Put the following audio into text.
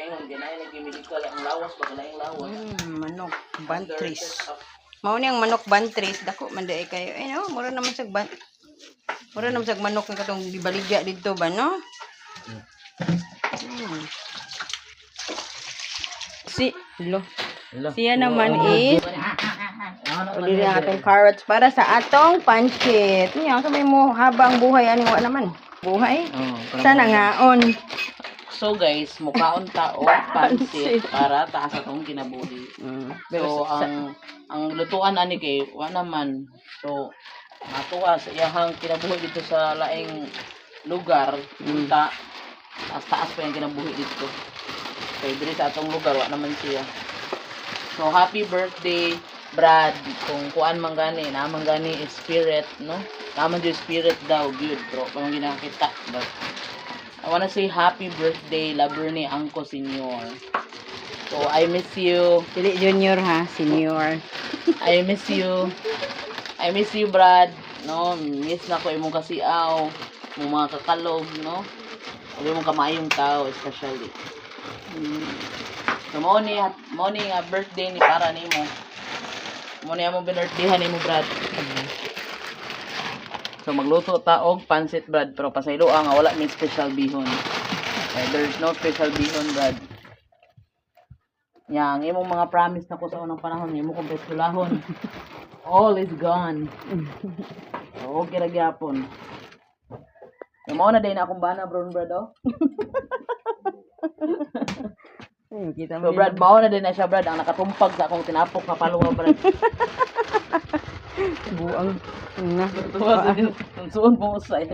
ngayon, ganahin nag-medical ang lawas, paglaing lawas. Manok bantris. Mao niyang manok bantris, dako man dai kayo. Eh no, mura naman sa manok nga katong gibaligya dito ba no? Siya naman is uli na atong carrots para sa atong pancit. Niya, sabay mo habang buhay ani wa naman. Buhay? Sana ngaon. So guys, mukhaon ta og pansit para taas atong kinabuhi. So ang lutuan ani kay wa naman. So natuwa sa iyang kinabuhi dito sa laing lugar, ta taas pa yung kinabuhi dito. Kay diri sa atong lugar wa naman siya. So happy birthday Brad, kung kuan man gani, naman gani spirit, no? Naman yung spirit daw, good bro. Kung ginakita, but I wanna say happy birthday, lover ni Angko Senior. So, I miss you. Dili junior ha, senior. I miss you. I miss you, Brad. No, miss na ko imong kasiaw, mong mga kakalog, no? O imong kamayong tao, especially. So, mo ni birthday ni para nimo. Mo ni among birthdayhan nimo, Brad. So magluto ta og pancit, Brad, pero pasaylo nga wala may special bihon. There's no special bihon, Brad. Yang imong mga promise na ko sa unang panahon, imo kong pestulahon. All is gone. So okay ra gyapon. Mo na din akong bana, bro, Brad, oh. So Brad, mao na din na siya, Brad, ang nakatumpag sa akong tinapok na paluwa, Brad. Buang na. Tuwa sa din, tunsuon mo usay.